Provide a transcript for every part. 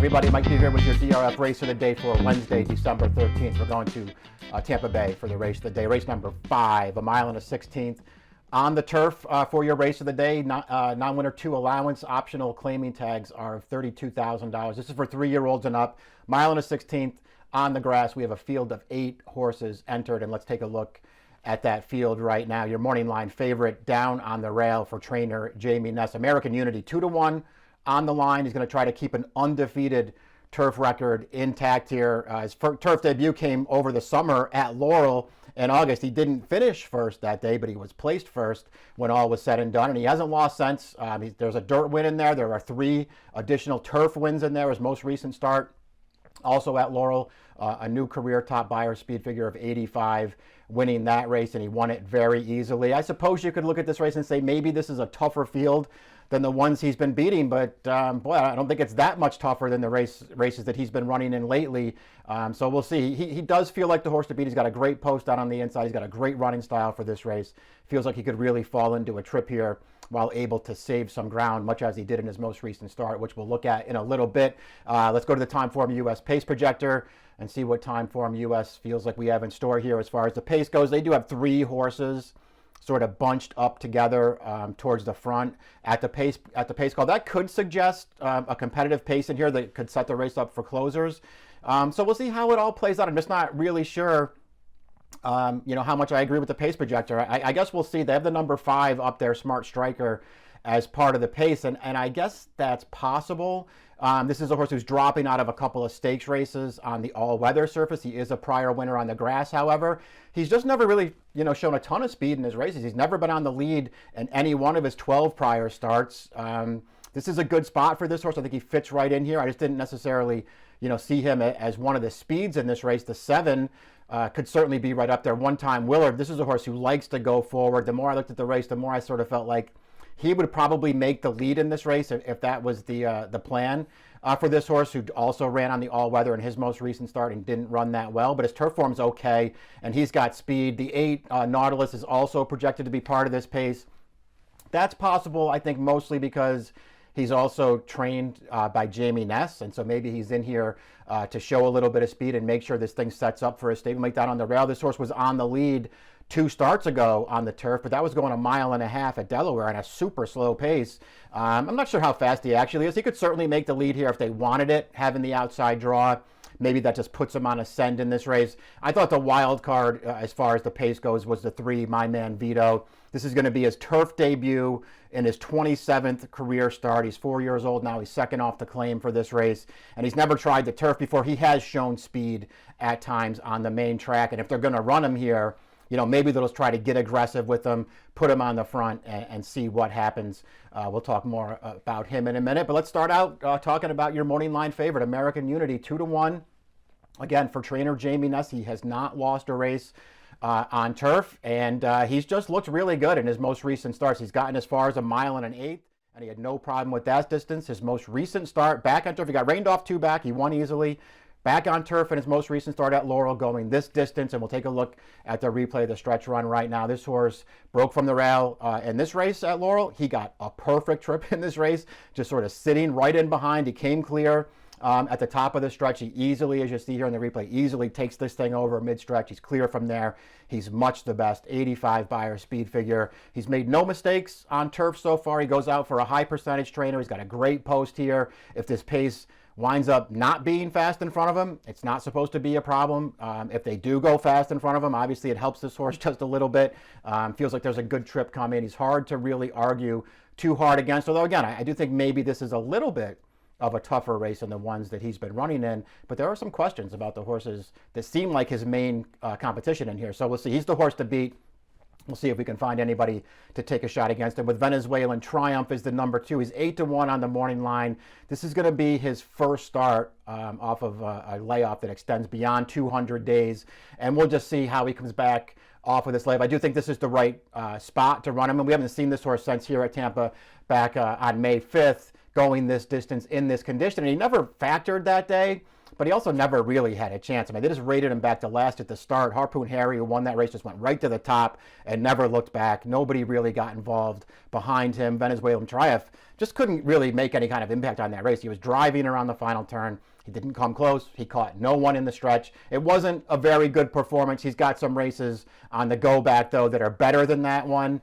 everybody. Mike B here with your DRF race of the day for Wednesday, December 13th. We're going to Tampa Bay for the race of the day. Race number 5, a mile and a 16th on the turf for your race of the day. Non-winner 2 allowance. Optional claiming tags are $32,000. This is for 3-year-olds and up. Mile and a 16th on the grass. We have a field of 8 horses entered, and let's take a look at that field right now. Your morning line favorite, Down on the Rail for trainer Jamie Ness. American Unity 2-1 on the line. He's going to try to keep an undefeated turf record intact here. His turf debut came over the summer at Laurel in August. He didn't finish first that day, but he was placed first when all was said and done, and he hasn't lost since. There's a dirt win in there. There are 3 additional turf wins in there. His most recent start also at Laurel, a new career top buyer speed figure of 85, winning that race, and he won it very easily. I suppose you could look at this race and say maybe this is a tougher field than the ones he's been beating, but boy, I don't think it's that much tougher than the races that he's been running in lately. So we'll see. He does feel like the horse to beat. He's got a great post out on the inside. He's got a great running style for this race. Feels like he could really fall into a trip here while able to save some ground, much as he did in his most recent start, which we'll look at in a little bit. Let's go to the Timeform US pace projector and see what Timeform US feels like we have in store here as far as the pace goes. They do have 3 horses sort of bunched up together towards the front at the pace call. That could suggest a competitive pace in here that could set the race up for closers. So we'll see how it all plays out. I'm just not really sure how much I agree with the pace projector. I guess we'll see. They have the number 5 up there, Smart Striker, as part of the pace, and I guess that's possible. This is a horse who's dropping out of a couple of stakes races on the all-weather surface. He is a prior winner on the grass, however. He's just never really, shown a ton of speed in his races. He's never been on the lead in any one of his 12 prior starts. This is a good spot for this horse. I think he fits right in here. I just didn't necessarily, see him as one of the speeds in this race. The 7 could certainly be right up there. One Time Willard, this is a horse who likes to go forward. The more I looked at the race, the more I sort of felt like he would probably make the lead in this race if that was the plan for this horse, who also ran on the all-weather in his most recent start and didn't run that well. But his turf form's okay, and he's got speed. The 8 Nautilus is also projected to be part of this pace. That's possible, I think, mostly because he's also trained by Jamie Ness, and so maybe he's in here to show a little bit of speed and make sure this thing sets up for a stablemate Down on the Rail. This horse was on the lead 2 starts ago on the turf, but that was going 1.5 miles at Delaware at a super slow pace. I'm not sure how fast he actually is. He could certainly make the lead here if they wanted it, having the outside draw. Maybe that just puts him on ascend in this race. I thought the wild card, as far as the pace goes, was the 3, My Man Vito. This is going to be his turf debut in his 27th career start. He's 4 years old now. He's second off the claim for this race, and he's never tried the turf before. He has shown speed at times on the main track, and if they're going to run him here, maybe they'll just try to get aggressive with him, put him on the front, and see what happens. We'll talk more about him in a minute, but let's start out talking about your morning line favorite, American Unity, 2-1. Again, for trainer Jamie Ness, he has not lost a race on turf, and he's just looked really good in his most recent starts. He's gotten as far as 1.1 miles, and he had no problem with that distance. His most recent start back on turf, he got rained off 2 back. He won easily. Back on turf in his most recent start at Laurel, going this distance, and we'll take a look at the replay of the stretch run right now. This horse broke from the rail in this race at Laurel. He got a perfect trip in this race, just sort of sitting right in behind. He came clear at the top of the stretch. He easily, as you see here in the replay, easily takes this thing over mid-stretch. He's clear from there. He's much the best, 85 buyer speed figure. He's made no mistakes on turf so far. He goes out for a high percentage trainer. He's got a great post here. If this pace winds up not being fast in front of him, it's not supposed to be a problem. If they do go fast in front of him, obviously it helps this horse just a little bit. Feels like there's a good trip coming. He's hard to really argue too hard against, although again, I do think maybe this is a little bit of a tougher race than the ones that he's been running in, but there are some questions about the horses that seem like his main competition in here. So we'll see. He's the horse to beat. We'll see if we can find anybody to take a shot against him. With Venezuelan Triumph is the number 2. He's 8-1 on the morning line. This is going to be his first start off of a layoff that extends beyond 200 days. And we'll just see how he comes back off of this layoff. I do think this is the right spot to run him. And we haven't seen this horse since here at Tampa back on May 5th, going this distance in this condition. And he never factored that day but he also never really had a chance. I mean, they just rated him back to last at the start. Harpoon Harry, who won that race, just went right to the top and never looked back. Nobody really got involved behind him. Venezuelan DRF just couldn't really make any kind of impact on that race. He was driving around the final turn. He didn't come close. He caught no one in the stretch. It wasn't a very good performance. He's got some races on the go back, though, that are better than that one.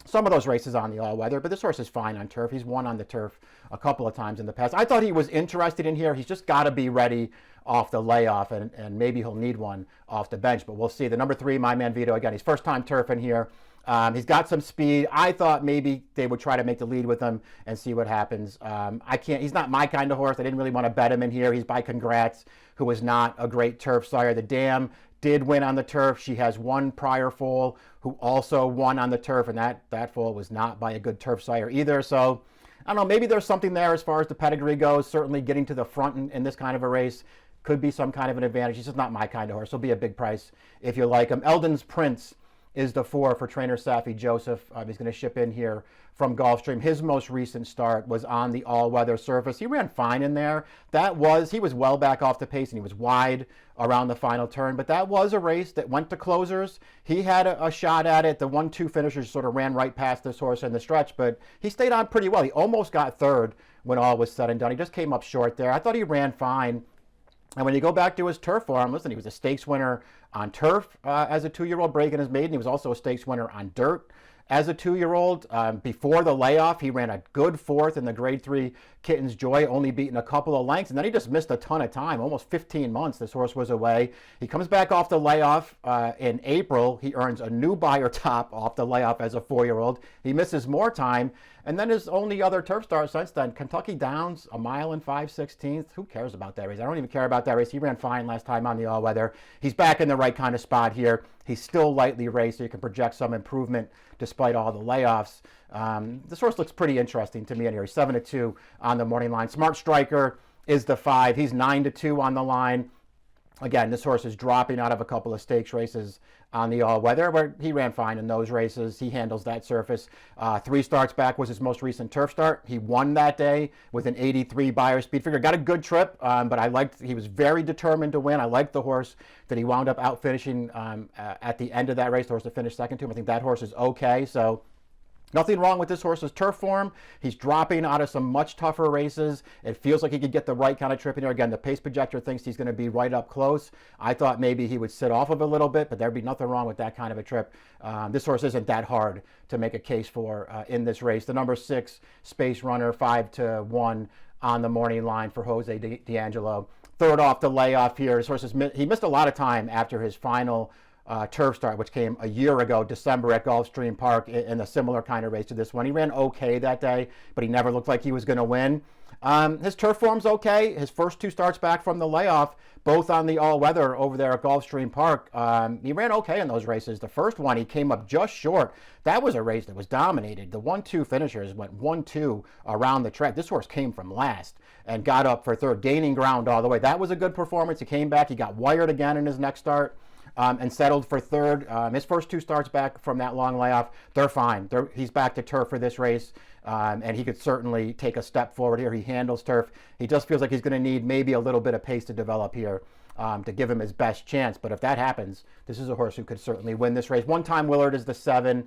Some of those races on the all-weather, but this horse is fine on turf. He's won on the turf a couple of times in the past. I thought he was interested in here. He's just got to be ready off the layoff, and maybe he'll need one off the bench, but we'll see. The number 3, My Man Vito, again, he's first time turfing here. He's got some speed. I thought maybe they would try to make the lead with him and see what happens. He's not my kind of horse. I didn't really want to bet him in here. He's by Congrats, who was not a great turf sire. The Dam did win on the turf. She has one prior foal who also won on the turf, and that foal was not by a good turf sire either. So I don't know, maybe there's something there as far as the pedigree goes. Certainly getting to the front in this kind of a race could be some kind of an advantage. He's just not my kind of horse. He'll be a big price if you like him. Eldon's Prince is the 4 for trainer Safi Joseph. He's going to ship in here from Gulfstream. His most recent start was on the all-weather surface. He ran fine in there. He was well back off the pace, and he was wide around the final turn, but that was a race that went to closers. He had a shot at it. The 1-2 finishers sort of ran right past this horse in the stretch, but he stayed on pretty well. He almost got third when all was said and done. He just came up short there. I thought he ran fine. And when you go back to his turf form, listen, he was a stakes winner on turf as a 2-year-old breaking his maiden. He was also a stakes winner on dirt as a 2-year-old. Before the layoff, he ran a good 4th in the Grade 3 Kitten's Joy, only beaten a couple of lengths. And then he just missed a ton of time, almost 15 months this horse was away. He comes back off the layoff in April. He earns a new Beyer top off the layoff as a 4-year-old. He misses more time. And then his only other turf start since then, Kentucky Downs, 1 mile and 5/16. Who cares about that race? I don't even care about that race. He ran fine last time on the all-weather. He's back in the right kind of spot here. He's still lightly raced, so you can project some improvement despite all the layoffs. This horse looks pretty interesting to me in here. He's 7-2 on the morning line. Smart Striker is the 5. He's 9-2 on the line. Again, this horse is dropping out of a couple of stakes races on the all-weather, where he ran fine in those races. He handles that surface. 3 starts back was his most recent turf start. He won that day with an 83 Beyer speed figure. Got a good trip, but he was very determined to win. I liked the horse that he wound up out finishing at the end of that race, the horse that finished second to him. I think that horse is okay. So nothing wrong with this horse's turf form. He's dropping out of some much tougher races. It feels like he could get the right kind of trip in here. Again, the pace projector thinks he's going to be right up close. I thought maybe he would sit off of a little bit, but there'd be nothing wrong with that kind of a trip. This horse isn't that hard to make a case for in this race. The number 6 Space Runner, 5-1 on the morning line for Jose D'Angelo. Third off the layoff here. His horse he missed a lot of time after his final turf start, which came a year ago, December at Gulfstream Park, in a similar kind of race to this one. He ran okay that day, but he never looked like he was going to win. His turf form's okay. His first 2 starts back from the layoff, both on the all-weather over there at Gulfstream Park. He ran okay in those races. The first one, he came up just short. That was a race that was dominated. The 1-2 finishers went 1-2 around the track. This horse came from last and got up for third, gaining ground all the way. That was a good performance. He came back. He got wired again in his next start. And settled for third. His first 2 starts back from that long layoff, they're fine. He's back to turf for this race, and he could certainly take a step forward here. He handles turf. He just feels like he's going to need maybe a little bit of pace to develop here to give him his best chance. But if that happens, this is a horse who could certainly win this race. One Time Willard is the 7.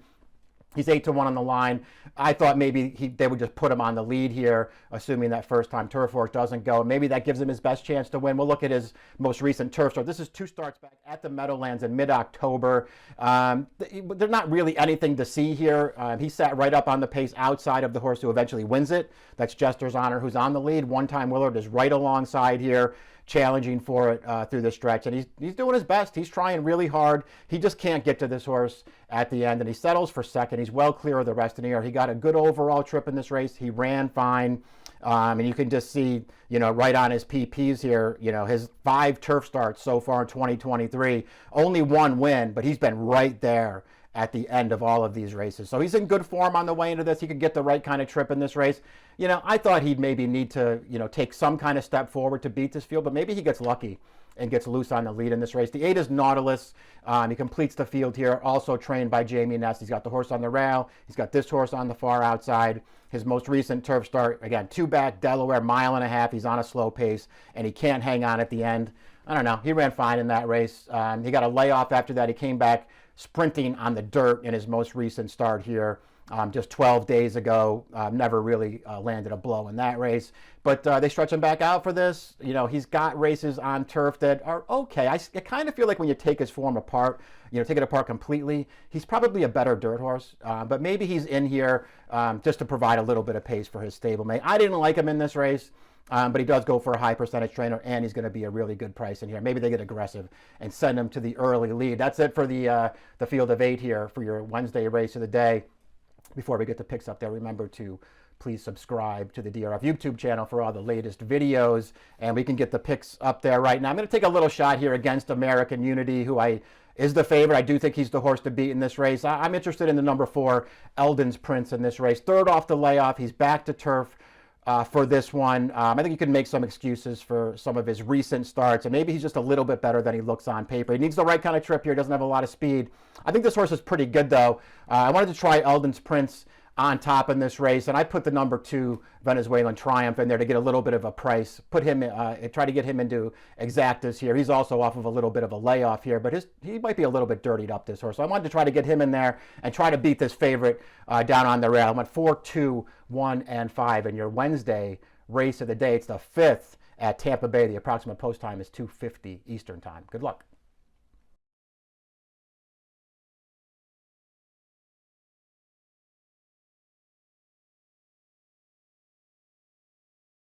He's 8-1 on the line. I thought maybe they would just put him on the lead here, assuming that first time turf horse doesn't go. Maybe that gives him his best chance to win. We'll look at his most recent turf start. This is 2 starts back at the Meadowlands in mid-October. There's not really anything to see here. He sat right up on the pace outside of the horse who eventually wins it. That's Jester's Honor, who's on the lead. One Time Willard is right alongside here, challenging for it through the stretch, and he's doing his best. He's trying really hard. He just can't get to this horse at the end, and he settles for second. He's well clear of the rest in the air. He got a good overall trip in this race. He ran fine, and you can just see, right on his PPs here, his 5 turf starts so far in 2023, only 1 win, but he's been right there at the end of all of these races. So he's in good form on the way into this. He could get the right kind of trip in this race. you know, I thought he'd maybe need to, you know, take some kind of step forward to beat this field, but maybe he gets lucky and gets loose on the lead in this race. The 8 is Nautilus. He completes the field here, also trained by Jamie Ness. He's got the horse on the rail. He's got this horse on the far outside. His most recent turf start, again, 2-back, Delaware, 1.5 miles. He's on a slow pace, and he can't hang on at the end. I don't know. He ran fine in that race. He got a layoff after that. He came back sprinting on the dirt in his most recent start here. Just 12 days ago, never really landed a blow in that race. But they stretch him back out for this. You know, he's got races on turf that are okay. I kind of feel like when you take his form apart, you know, take it apart completely, he's probably a better dirt horse. But maybe he's in here just to provide a little bit of pace for his stablemate. I didn't like him in this race. But he does go for a high percentage trainer, and he's going to be a really good price in here. Maybe they get aggressive and send him to the early lead. That's it for the field of 8 here for your Wednesday race of the day. Before we get the picks up there, remember to please subscribe to the DRF YouTube channel for all the latest videos, and we can get the picks up there right now. I'm going to take a little shot here against American Unity, who is the favorite. I do think he's the horse to beat in this race. I'm interested in the number 4, Eldon's Prince, in this race. Third off the layoff. He's back to turf for this one. I think you can make some excuses for some of his recent starts, and maybe he's just a little bit better than he looks on paper. He needs the right kind of trip here. Doesn't have a lot of speed. I think this horse is pretty good, though. I wanted to try Eldon's Prince on top in this race, and I put the number 2 Venezuelan Triumph in there to get a little bit of a price. Put him, try to get him into exactas here. He's also off of a little bit of a layoff here, but he might be a little bit dirtied up, this horse. So I wanted to try to get him in there and try to beat this favorite down on the rail. I went 4, 2, 1, and 5 in your Wednesday race of the day. It's the 5th at Tampa Bay. The approximate post time is 2:50 Eastern time. Good luck.